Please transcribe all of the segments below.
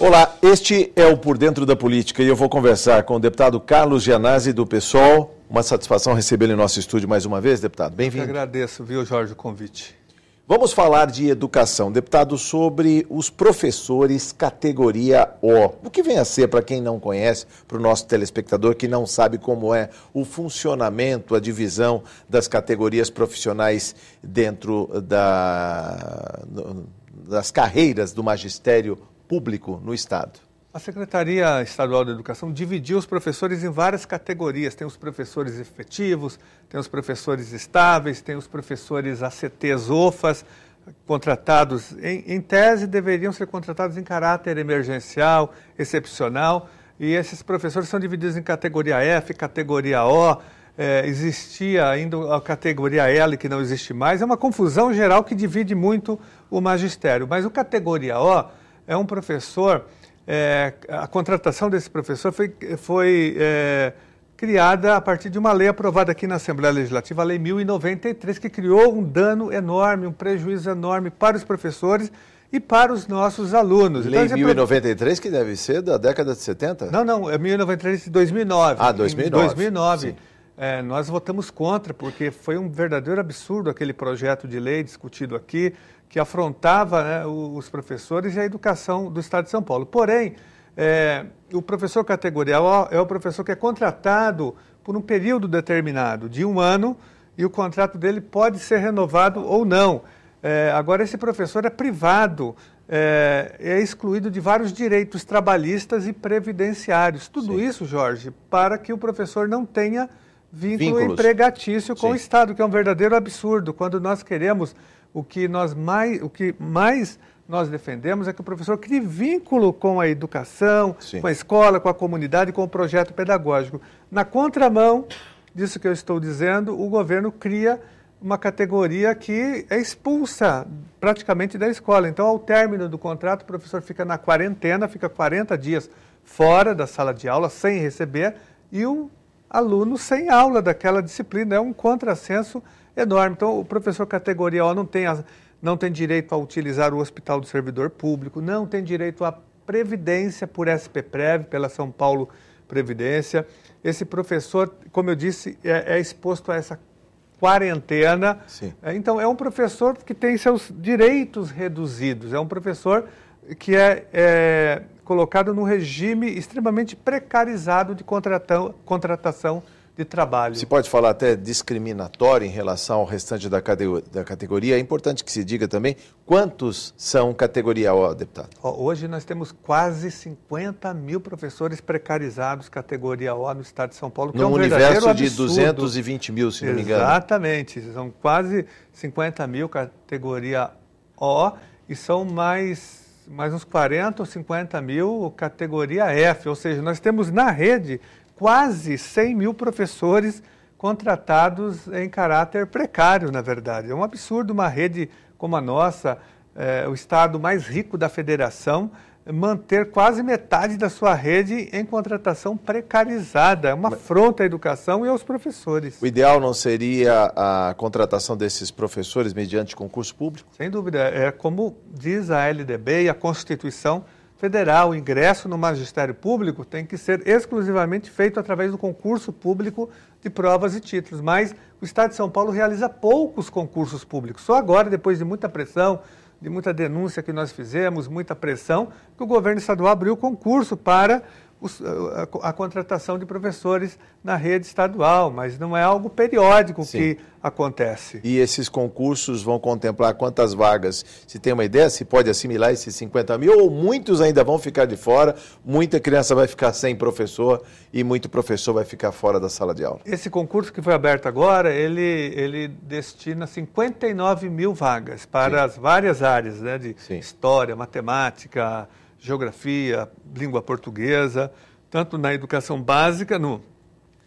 Olá, este é o Por Dentro da Política e eu vou conversar com o deputado Carlos Gianazzi, do PSOL. Uma satisfação recebê-lo em nosso estúdio mais uma vez, deputado. Bem-vindo. Eu que agradeço, viu, Jorge, o convite. Vamos falar de educação, deputado, sobre os professores categoria O. O que vem a ser, para quem não conhece, para o nosso telespectador que não sabe como é o funcionamento, a divisão das categorias profissionais dentro das carreiras do magistério público no Estado? A Secretaria Estadual de Educação dividiu os professores em várias categorias. Tem os professores efetivos, tem os professores estáveis, tem os professores ACTs, OFAs, contratados, em tese, deveriam ser contratados em caráter emergencial, excepcional, e esses professores são divididos em categoria F, categoria O, existia ainda a categoria L, que não existe mais. É uma confusão geral que divide muito o magistério. Mas o categoria O é um professor... a contratação desse professor foi criada a partir de uma lei aprovada aqui na Assembleia Legislativa, a Lei 1093, que criou um dano enorme, um prejuízo enorme para os professores e para os nossos alunos. Lei 1093, que deve ser da década de 70? Não, é 1093 de 2009. Ah, 2009. Em 2009. Nós votamos contra, porque foi um verdadeiro absurdo aquele projeto de lei discutido aqui, que afrontava, né, os professores e a educação do Estado de São Paulo. Porém, o professor categoria O é o professor que é contratado por um período determinado, de 1 ano, e o contrato dele pode ser renovado ou não. Agora, esse professor é privado, é excluído de vários direitos trabalhistas e previdenciários. Tudo Sim. isso, Jorge, para que o professor não tenha vínculo Vínculos empregatício com Sim. o Estado, que é um verdadeiro absurdo. Quando nós queremos, o que mais nós defendemos é que o professor crie vínculo com a educação, Sim. com a escola, com a comunidade, com o projeto pedagógico. Na contramão disso que eu estou dizendo, o governo cria uma categoria que é expulsa praticamente da escola. Então, ao término do contrato, o professor fica na quarentena, fica 40 dias fora da sala de aula, sem receber, e o aluno sem aula daquela disciplina. É um contrassenso enorme. Então, o professor categoria O não tem direito a utilizar o Hospital do Servidor Público, não tem direito à previdência por SPPrev, pela São Paulo Previdência. Esse professor, como eu disse, é exposto a essa quarentena. Sim. Então, é um professor que tem seus direitos reduzidos, é um professor que é colocado num regime extremamente precarizado de contratação de trabalho. Se pode falar até discriminatório em relação ao restante da categoria. É importante que se diga também quantos são categoria O, deputado. Hoje nós temos quase 50 mil professores precarizados categoria O no Estado de São Paulo, que Num é um universo verdadeiro de absurdo. 220 mil, se não me engano. Exatamente, são quase 50 mil categoria O e são mais uns 40 ou 50 mil categoria F, ou seja, nós temos na rede quase 100 mil professores contratados em caráter precário, na verdade. É um absurdo uma rede como a nossa, o estado mais rico da federação, manter quase metade da sua rede em contratação precarizada. É uma afronta à educação e aos professores. O ideal não seria a contratação desses professores mediante concurso público? Sem dúvida. É como diz a LDB e a Constituição Federal, o ingresso no magistério público tem que ser exclusivamente feito através do concurso público de provas e títulos. Mas o Estado de São Paulo realiza poucos concursos públicos. Só agora, depois de muita pressão, de muita denúncia que nós fizemos, muita pressão, que o governo estadual abriu concurso para a contratação de professores na rede estadual, mas não é algo periódico Sim. que acontece. E esses concursos vão contemplar quantas vagas? Se tem uma ideia, se pode assimilar esses 50 mil, ou muitos ainda vão ficar de fora, muita criança vai ficar sem professor e muito professor vai ficar fora da sala de aula? Esse concurso que foi aberto agora, ele destina 59 mil vagas para Sim. as várias áreas, né, de Sim. história, matemática, geografia, língua portuguesa, tanto na educação básica, no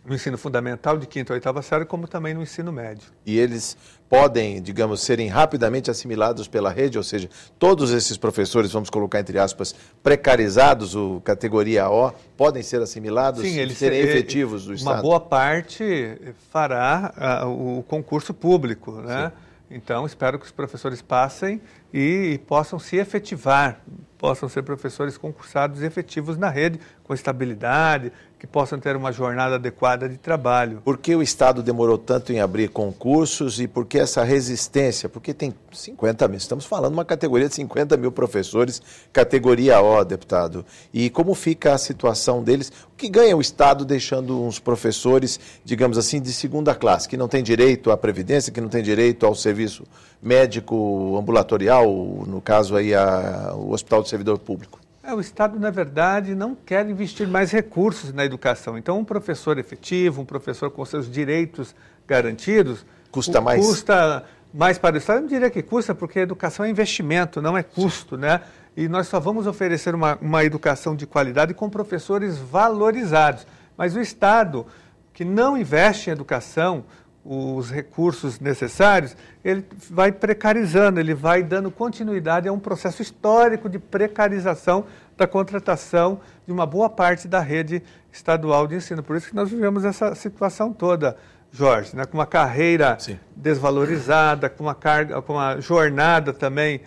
ensino fundamental de 5ª a 8ª série, como também no ensino médio. E eles podem, digamos, serem rapidamente assimilados pela rede, ou seja, todos esses professores, vamos colocar entre aspas, precarizados, o categoria O, podem ser assimilados, Sim, eles serem efetivos do Estado? Uma boa parte fará o concurso público, né? Sim. Então, espero que os professores passem e possam se efetivar, possam ser professores concursados e efetivos na rede, com estabilidade, que possam ter uma jornada adequada de trabalho. Por que o Estado demorou tanto em abrir concursos e por que essa resistência? Porque tem 50 mil, estamos falando de uma categoria de 50 mil professores, categoria O, deputado. E como fica a situação deles? O que ganha o Estado deixando uns professores, digamos assim, de segunda classe, que não tem direito à previdência, que não tem direito ao serviço médico ambulatorial, no caso aí o Hospital do Servidor Público? O Estado, na verdade, não quer investir mais recursos na educação. Então, um professor efetivo, um professor com seus direitos garantidos... Custa mais? Custa mais para o Estado. Eu não diria que custa, porque a educação é investimento, não é custo, né? E nós só vamos oferecer uma educação de qualidade com professores valorizados. Mas o Estado, que não investe em educação, os recursos necessários, ele vai precarizando, ele vai dando continuidade a um processo histórico de precarização da contratação de uma boa parte da rede estadual de ensino. Por isso que nós vivemos essa situação toda, Jorge, né? Com uma carreira desvalorizada, com uma jornada também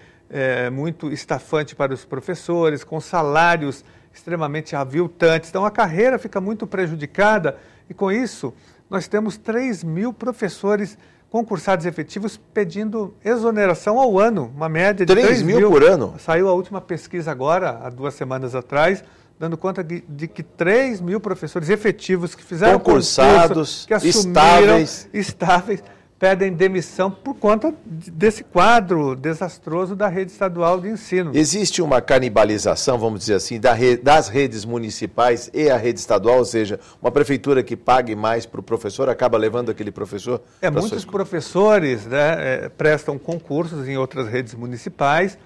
muito estafante para os professores, com salários extremamente aviltantes. Então a carreira fica muito prejudicada e com isso nós temos 3 mil professores concursados efetivos pedindo exoneração ao ano, uma média de 3 mil por ano? Saiu a última pesquisa agora, há 2 semanas atrás, dando conta de que 3 mil professores efetivos que fizeram concursados, que assumiram, estáveis, pedem demissão por conta desse quadro desastroso da rede estadual de ensino. Existe uma canibalização, vamos dizer assim, das redes municipais e a rede estadual, ou seja, uma prefeitura que pague mais para o professor acaba levando aquele professor? Muitos professores, né, prestam concursos em outras redes municipais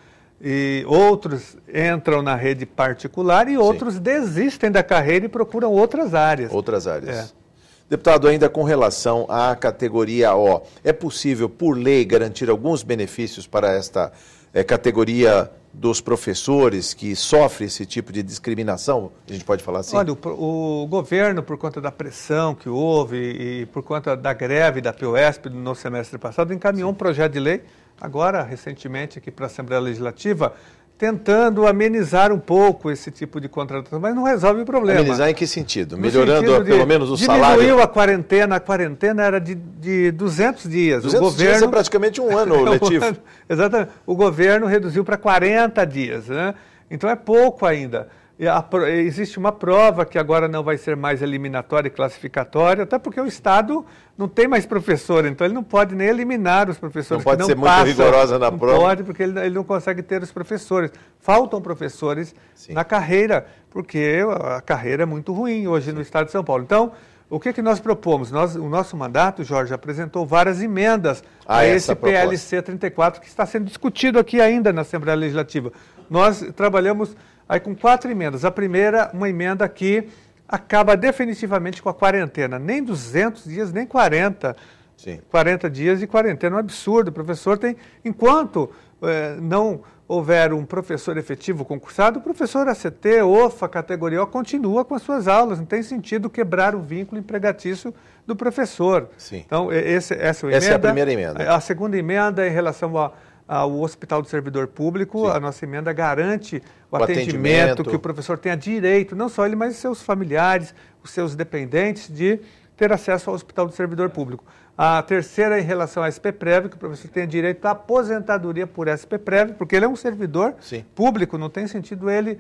e outros entram na rede particular e outros desistem da carreira e procuram outras áreas. Outras áreas. Deputado, ainda com relação à categoria O, é possível, por lei, garantir alguns benefícios para esta categoria dos professores que sofre esse tipo de discriminação? A gente pode falar assim? Olha, o governo, por conta da pressão que houve e por conta da greve da POSP no semestre passado, encaminhou um projeto de lei, agora, recentemente, aqui para a Assembleia Legislativa, tentando amenizar um pouco esse tipo de contratação, mas não resolve o problema. Amenizar em que sentido? Melhorando pelo menos o salário? Diminuiu a quarentena era de 200 dias. 200 dias é praticamente um ano letivo. Exatamente. O governo reduziu para 40 dias, né? Então é pouco ainda. Existe uma prova que agora não vai ser mais eliminatória e classificatória, até porque o Estado não tem mais professor, então ele não pode nem eliminar os professores. Não pode ser muito rigorosa na prova. Não pode, porque ele não consegue ter os professores. Faltam professores na carreira, porque a carreira é muito ruim hoje no Estado de São Paulo. Então, o que nós propomos? O nosso mandato, Jorge, apresentou várias emendas a esse PLC 34, que está sendo discutido aqui ainda na Assembleia Legislativa. Nós trabalhamos aí com 4 emendas. A primeira, uma emenda que acaba definitivamente com a quarentena. Nem 200 dias, nem 40. 40 dias de quarentena, um absurdo. O professor tem, enquanto não houver um professor efetivo concursado, o professor ACT, OFA, categoria O, continua com as suas aulas. Não tem sentido quebrar o vínculo empregatício do professor. Então, essa é a primeira emenda. A segunda emenda é em relação ao Hospital do Servidor Público. A nossa emenda garante o atendimento, que o professor tenha direito, não só ele, mas os seus familiares, os seus dependentes, de ter acesso ao Hospital do Servidor Público. A terceira é em relação à SPPrev, que o professor tenha direito à aposentadoria por SPPrev, porque ele é um servidor público, não tem sentido ele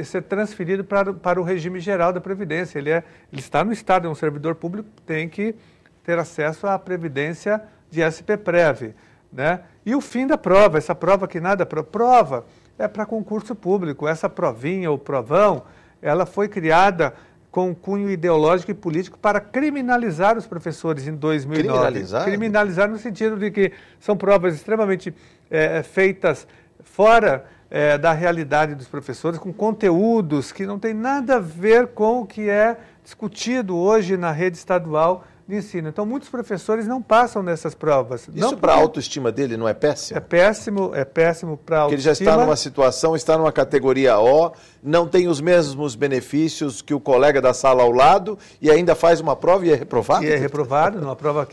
ser transferido para o regime geral da Previdência. Ele está no Estado, é um servidor público, tem que ter acesso à Previdência de SPPrev, né? E o fim da prova, essa prova que nada prova, é para concurso público. Essa provinha, ou provão, ela foi criada com cunho ideológico e político para criminalizar os professores em 2009. Criminalizar no sentido de que são provas extremamente feitas fora da realidade dos professores, com conteúdos que não tem nada a ver com o que é discutido hoje na rede estadual de ensino. Então, muitos professores não passam nessas provas. Isso para a autoestima dele não é péssimo? É péssimo para a autoestima. Porque ele já está numa situação, está numa categoria O, não tem os mesmos benefícios que o colega da sala ao lado e ainda faz uma prova e é reprovado? E é reprovado, numa prova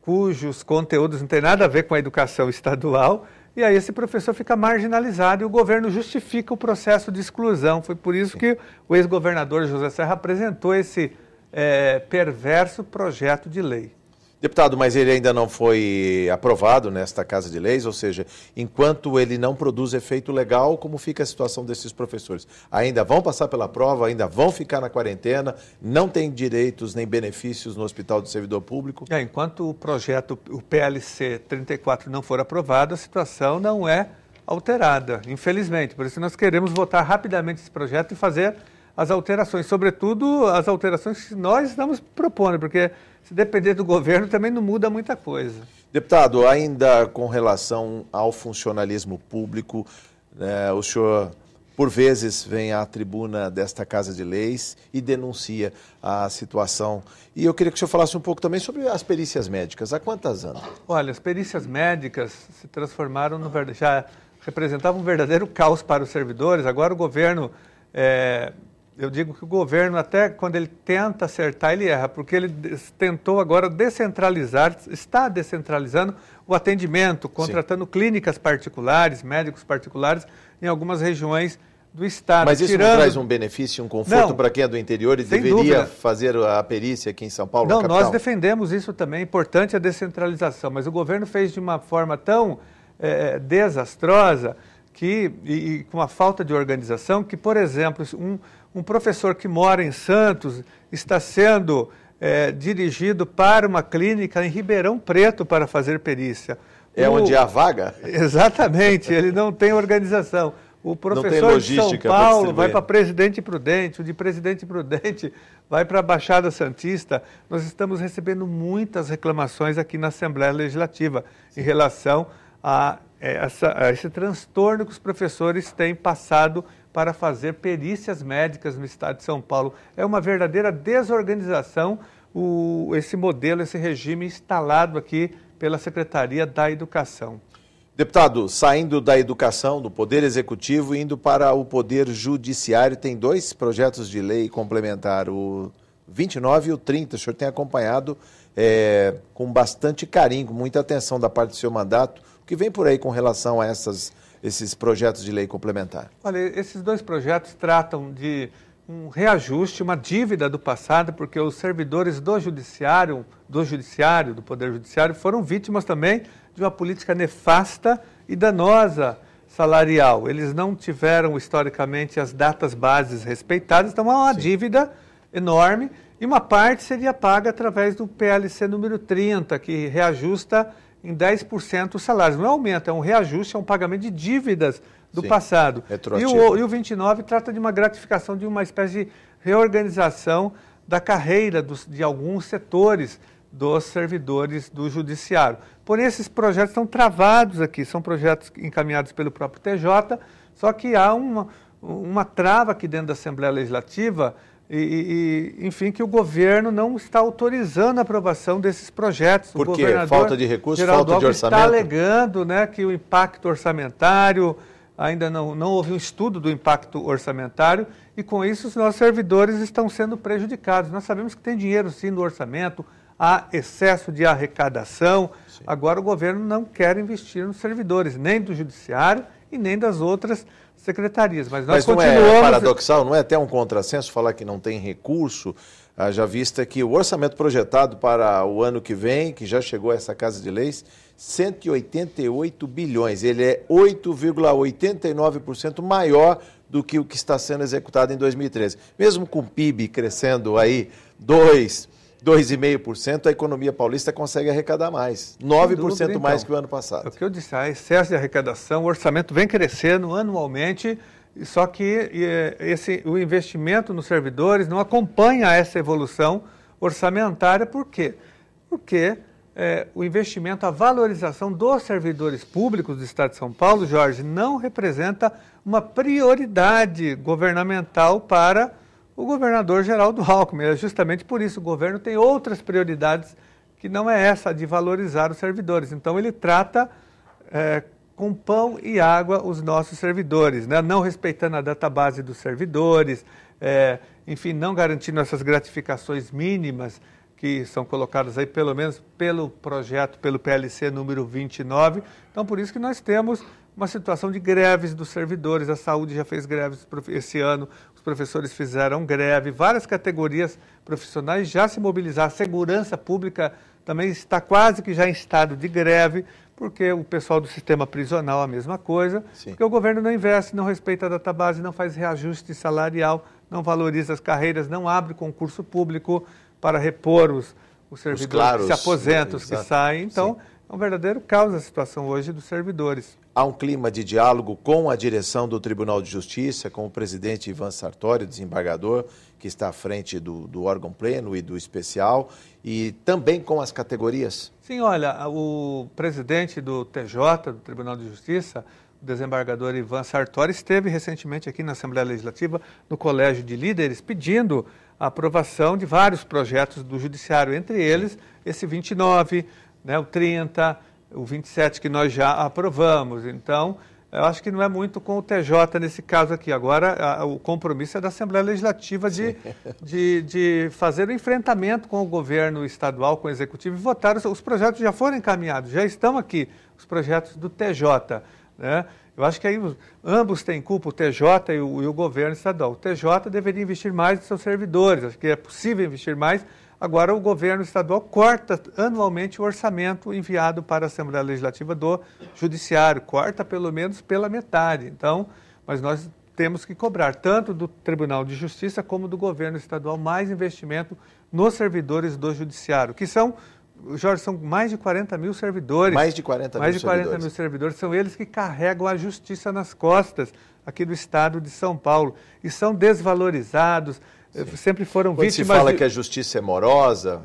cujos conteúdos não tem nada a ver com a educação estadual. e aí esse professor fica marginalizado e o governo justifica o processo de exclusão. Foi por isso que o ex-governador José Serra apresentou esse perverso projeto de lei. Deputado, mas ele ainda não foi aprovado nesta Casa de Leis, ou seja, enquanto ele não produz efeito legal, como fica a situação desses professores? Ainda vão passar pela prova, ainda vão ficar na quarentena, não têm direitos nem benefícios no Hospital do Servidor Público? Enquanto o projeto, o PLC 34 não for aprovado, a situação não é alterada, infelizmente. Por isso nós queremos votar rapidamente esse projeto e fazer as alterações, sobretudo as alterações que nós estamos propondo, porque se depender do governo também não muda muita coisa. Deputado, ainda com relação ao funcionalismo público, o senhor por vezes vem à tribuna desta Casa de Leis e denuncia a situação. E eu queria que o senhor falasse um pouco também sobre as perícias médicas. Há quantas anos? Olha, as perícias médicas se transformaram, já representavam um verdadeiro caos para os servidores. Agora o governo... Eu digo que o governo, até quando ele tenta acertar, ele erra, porque ele tentou agora descentralizar, está descentralizando o atendimento, contratando clínicas particulares, médicos particulares, em algumas regiões do estado. Mas isso não traz um benefício, um conforto para quem é do interior e deveria fazer a perícia aqui em São Paulo, Não, na capital? Nós defendemos isso também, é importante a descentralização, mas o governo fez de uma forma tão desastrosa e com a falta de organização que, por exemplo, um professor que mora em Santos está sendo dirigido para uma clínica em Ribeirão Preto para fazer perícia. Onde há vaga? Exatamente, ele não tem organização. O professor de São Paulo vai para Presidente Prudente, o de Presidente Prudente vai para a Baixada Santista. Nós estamos recebendo muitas reclamações aqui na Assembleia Legislativa em relação a esse transtorno que os professores têm passado para fazer perícias médicas no estado de São Paulo. É uma verdadeira desorganização esse modelo, esse regime instalado aqui pela Secretaria da Educação. Deputado, saindo da educação, do Poder Executivo, indo para o Poder Judiciário, tem dois projetos de lei complementar, o 29 e o 30. O senhor tem acompanhado com bastante carinho, com muita atenção da parte do seu mandato. O que vem por aí com relação a esses projetos de lei complementar? Olha, esses dois projetos tratam de um reajuste, uma dívida do passado, porque os servidores do Poder Judiciário, foram vítimas também de uma política nefasta e danosa salarial. Eles não tiveram, historicamente, as datas bases respeitadas, então há uma dívida enorme, e uma parte seria paga através do PLC número 30, que reajusta em 10% os salários. Não é aumento, é um reajuste, é um pagamento de dívidas do passado. E o 29 trata de uma gratificação, de uma espécie de reorganização da carreira de alguns setores dos servidores do Judiciário. Porém, esses projetos estão travados aqui, são projetos encaminhados pelo próprio TJ, só que há uma trava aqui dentro da Assembleia Legislativa, enfim, que o governo não está autorizando a aprovação desses projetos. Por quê? Falta de recursos, falta de orçamento? Está alegando, que o impacto orçamentário, ainda não houve um estudo do impacto orçamentário, e com isso os nossos servidores estão sendo prejudicados. Nós sabemos que tem dinheiro sim no orçamento, há excesso de arrecadação. Sim. Agora o governo não quer investir nos servidores, nem do Judiciário e nem das outras secretarias. Mas nós continuamos... Não é paradoxal, não é até um contrassenso falar que não tem recurso, já vista que o orçamento projetado para o ano que vem, que já chegou a essa Casa de Leis, 188 bilhões. Ele é 8,89% maior do que o que está sendo executado em 2013. Mesmo com o PIB crescendo aí 2,5%, a economia paulista consegue arrecadar mais. 9% mais que o ano passado. É o que eu disse, há excesso de arrecadação, o orçamento vem crescendo anualmente, só que o investimento nos servidores não acompanha essa evolução orçamentária. Por quê? Porque o investimento, a valorização dos servidores públicos do Estado de São Paulo, Jorge, não representa uma prioridade governamental para o governador Geraldo Alckmin. É justamente por isso, o governo tem outras prioridades que não é essa de valorizar os servidores. Então ele trata com pão e água os nossos servidores, não respeitando a database dos servidores, enfim, não garantindo essas gratificações mínimas que são colocadas aí pelo menos pelo projeto, pelo PLC número 29. Então, por isso que nós temos uma situação de greves dos servidores. A saúde já fez greves esse ano, os professores fizeram greve, várias categorias profissionais já se mobilizaram. A segurança pública também está quase que já em estado de greve, porque o pessoal do sistema prisional a mesma coisa, Sim. Porque o governo não investe, não respeita a database, não faz reajuste salarial, não valoriza as carreiras, não abre concurso público para repor os servidores claros, que se aposentam, os que saem. Então, sim, é um verdadeiro caos a situação hoje dos servidores. Há um clima de diálogo com a direção do Tribunal de Justiça, com o presidente Ivan Sartori, desembargador, que está à frente do órgão pleno e do especial, e também com as categorias? Sim, olha, o presidente do TJ, do Tribunal de Justiça, o desembargador Ivan Sartori, esteve recentemente aqui na Assembleia Legislativa, no Colégio de Líderes, pedindo a aprovação de vários projetos do Judiciário, entre eles esse 29, né, o 30, o 27 que nós já aprovamos. Então, eu acho que não é muito com o TJ nesse caso aqui. Agora, o compromisso é da Assembleia Legislativa de fazer o enfrentamento com o governo estadual, com o executivo e votar. Os projetos já foram encaminhados, já estão aqui, os projetos do TJ, né? Eu acho que aí ambos têm culpa, o TJ e o governo estadual. O TJ deveria investir mais nos seus servidores, acho que é possível investir mais. Agora, o governo estadual corta anualmente o orçamento enviado para a Assembleia Legislativa do Judiciário, corta pelo menos pela metade. Então, mas nós temos que cobrar, tanto do Tribunal de Justiça como do governo estadual, mais investimento nos servidores do Judiciário, que são, Jorge, são mais de 40 mil servidores. Mais de 40 mil servidores. São eles que carregam a justiça nas costas aqui do estado de São Paulo e são desvalorizados. Sim. Sempre foram Quando vítimas. Se fala que a justiça é morosa,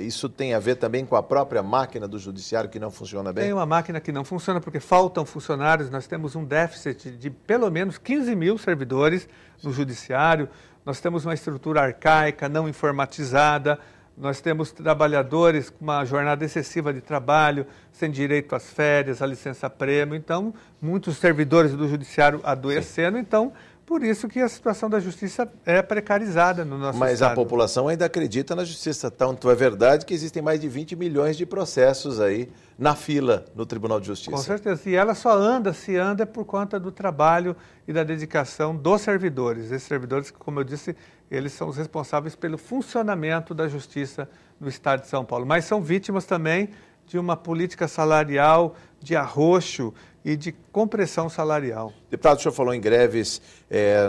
isso tem a ver também com a própria máquina do judiciário que não funciona bem? Tem uma máquina que não funciona porque faltam funcionários. Nós temos um déficit de pelo menos 15 mil servidores no judiciário. Nós temos uma estrutura arcaica, não informatizada. Nós temos trabalhadores com uma jornada excessiva de trabalho, sem direito às férias, à licença-prêmio. Então, muitos servidores do judiciário adoecendo. Sim. Então, por isso que a situação da justiça é precarizada no nosso Mas estado. A população ainda acredita na justiça. Tanto é verdade que existem mais de 20 milhões de processos aí na fila no Tribunal de Justiça. Com certeza. E ela só anda por conta do trabalho e da dedicação dos servidores. Esses servidores, como eu disse, eles são os responsáveis pelo funcionamento da justiça no estado de São Paulo. Mas são vítimas também de uma política salarial de arroxo e de compressão salarial. Deputado, o senhor falou em greves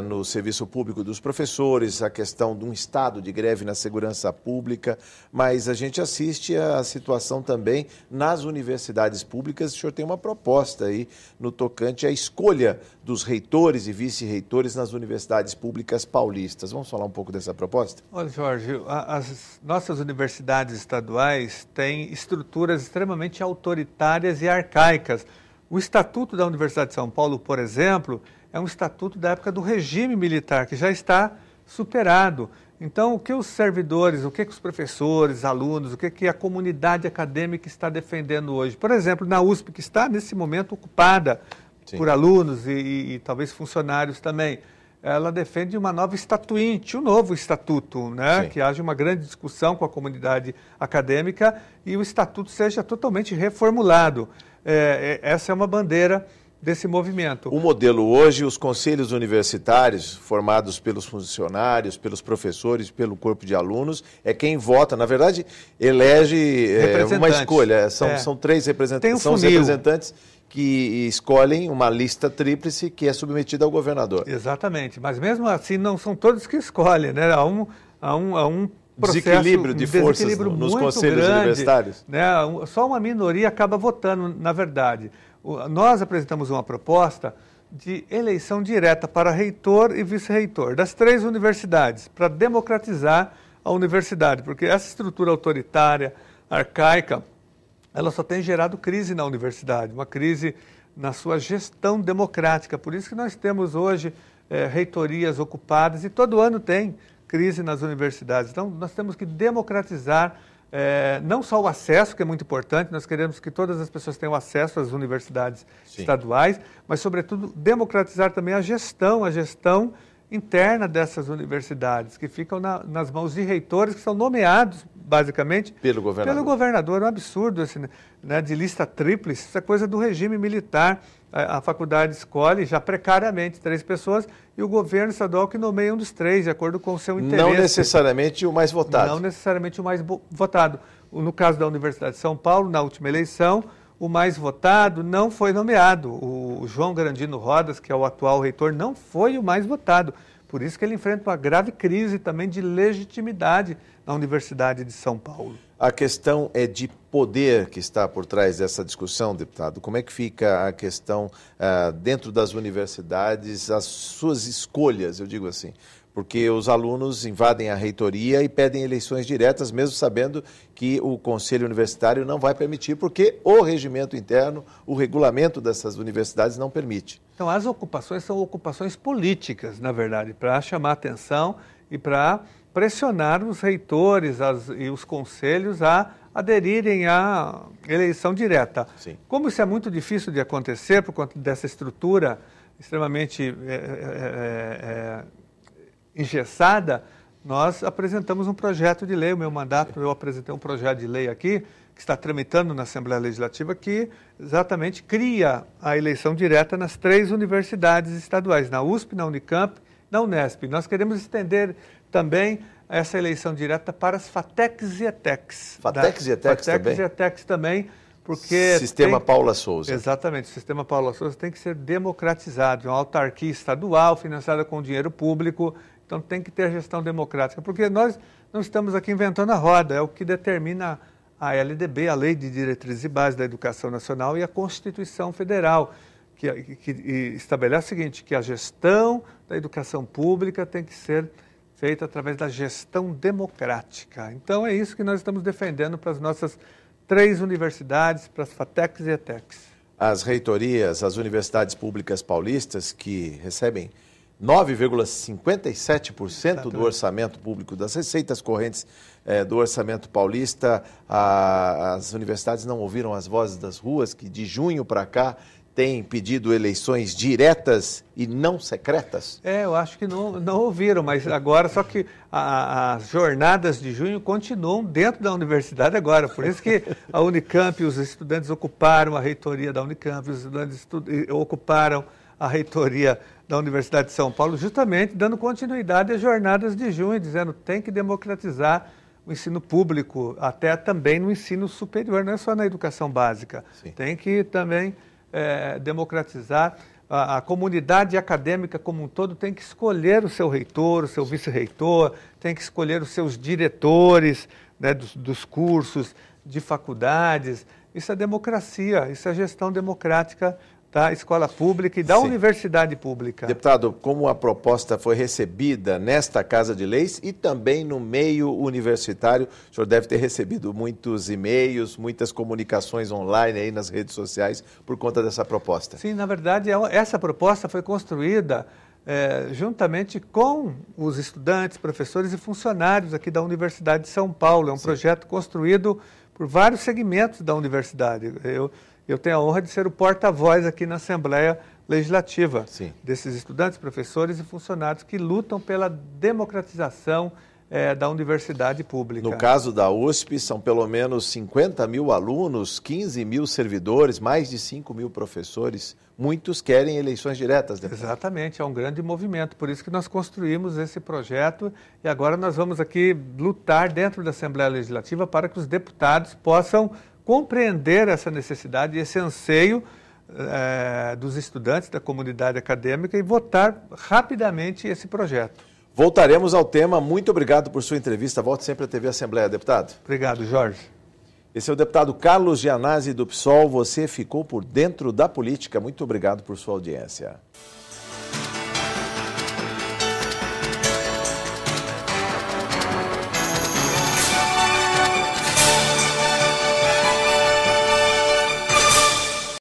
no serviço público dos professores, a questão de um estado de greve na segurança pública, mas a gente assiste a situação também nas universidades públicas. O senhor tem uma proposta aí no tocante à escolha dos reitores e vice-reitores nas universidades públicas paulistas. Vamos falar um pouco dessa proposta? Olha, Jorge, as nossas universidades estaduais têm estruturas extremamente autoritárias e arcaicas. O Estatuto da Universidade de São Paulo, por exemplo, é um estatuto da época do regime militar, que já está superado. Então, o que os servidores, o que os professores, alunos, o que a comunidade acadêmica está defendendo hoje? Por exemplo, na USP, que está nesse momento ocupada Sim. por alunos e talvez funcionários também, ela defende uma nova estatuinte, um novo estatuto, né? Que haja uma grande discussão com a comunidade acadêmica e o estatuto seja totalmente reformulado. Essa é uma bandeira desse movimento. O modelo hoje, os conselhos universitários, formados pelos funcionários, pelos professores, pelo corpo de alunos, é quem vota, na verdade, elege uma escolha. São 3 representantes, são os representantes que escolhem uma lista tríplice que é submetida ao governador. Exatamente, mas mesmo assim não são todos que escolhem, né? Há um desequilíbrio de forças nos conselhos universitários. Né? Só uma minoria acaba votando, na verdade. Nós apresentamos uma proposta de eleição direta para reitor e vice-reitor das 3 universidades, para democratizar a universidade, porque essa estrutura autoritária, arcaica, ela só tem gerado crise na universidade, uma crise na sua gestão democrática. Por isso que nós temos hoje reitorias ocupadas e todo ano tem crise nas universidades. Então, nós temos que democratizar não só o acesso, que é muito importante, nós queremos que todas as pessoas tenham acesso às universidades Sim. estaduais, mas, sobretudo, democratizar também a gestão interna dessas universidades, que ficam nas mãos de reitores que são nomeados basicamente pelo governador. É um absurdo, assim, né, de lista tríplice, isso é coisa do regime militar. A faculdade escolhe já precariamente 3 pessoas e o governo estadual que nomeia um dos 3, de acordo com o seu interesse. Não necessariamente o mais votado. Não necessariamente o mais votado. No caso da Universidade de São Paulo, na última eleição, o mais votado não foi nomeado. O João Grandino Rodas, que é o atual reitor, não foi o mais votado. Por isso que ele enfrenta uma grave crise também de legitimidade na Universidade de São Paulo. A questão é de poder que está por trás dessa discussão, deputado. Como é que fica a questão dentro das universidades, as suas escolhas, eu digo assim? Porque os alunos invadem a reitoria e pedem eleições diretas, mesmo sabendo que o Conselho Universitário não vai permitir, porque o regimento interno, o regulamento dessas universidades não permite. Então, as ocupações são ocupações políticas, na verdade, para chamar atenção e para pressionar os reitores e os conselhos a aderirem à eleição direta. Sim. Como isso é muito difícil de acontecer, por conta dessa estrutura extremamente engessada, nós apresentamos um projeto de lei, o meu mandato, eu apresentei um projeto de lei aqui, que está tramitando na Assembleia Legislativa, que exatamente cria a eleição direta nas 3 universidades estaduais, na USP, na Unicamp, na Unesp. Nós queremos estender também essa eleição direta para as FATECs e ETECs. FATECs e ETECs também? FATECs e ETECs também, porque... Sistema Paula Souza. Exatamente, o sistema Paula Souza tem que ser democratizado, é uma autarquia estadual financiada com dinheiro público, então tem que ter gestão democrática, porque nós não estamos aqui inventando a roda, é o que determina a LDB, a Lei de Diretrizes e Bases da Educação Nacional, e a Constituição Federal, que estabelece o seguinte, que a gestão da educação pública tem que ser feita através da gestão democrática. Então é isso que nós estamos defendendo para as nossas 3 universidades, para as FATECs e ETECs. As reitorias, as universidades públicas paulistas, que recebem 9,57% do orçamento público, das receitas correntes do orçamento paulista, as universidades não ouviram as vozes das ruas, que de junho para cá têm pedido eleições diretas e não secretas? Eu acho que não ouviram, mas agora, só que as jornadas de junho continuam dentro da universidade agora, por isso que a Unicamp, os estudantes ocuparam a reitoria da Unicamp, os estudantes ocuparam a reitoria da Universidade de São Paulo, justamente dando continuidade às jornadas de junho, dizendo que tem que democratizar o ensino público, até também no ensino superior, não é só na educação básica. Sim. Tem que também democratizar. A comunidade acadêmica como um todo tem que escolher o seu reitor, o seu vice-reitor, tem que escolher os seus diretores, né, dos cursos, de faculdades. Isso é democracia, isso é gestão democrática da escola pública e da universidade pública. Deputado, como a proposta foi recebida nesta Casa de Leis e também no meio universitário, o senhor deve ter recebido muitos e-mails, muitas comunicações online aí nas redes sociais por conta dessa proposta. Sim, na verdade, essa proposta foi construída juntamente com os estudantes, professores e funcionários aqui da Universidade de São Paulo. É um projeto construído por vários segmentos da universidade. Eu tenho a honra de ser o porta-voz aqui na Assembleia Legislativa desses estudantes, professores e funcionários que lutam pela democratização da universidade pública. No caso da USP, são pelo menos 50 mil alunos, 15 mil servidores, mais de 5 mil professores. Muitos querem eleições diretas. Deputado. Exatamente, é um grande movimento. Por isso que nós construímos esse projeto e agora nós vamos aqui lutar dentro da Assembleia Legislativa para que os deputados possam compreender essa necessidade e esse anseio dos estudantes da comunidade acadêmica e votar rapidamente esse projeto. Voltaremos ao tema. Muito obrigado por sua entrevista. Volte sempre à TV Assembleia, deputado. Obrigado, Jorge. Esse é o deputado Carlos Gianazzi do PSOL. Você ficou por dentro da política. Muito obrigado por sua audiência.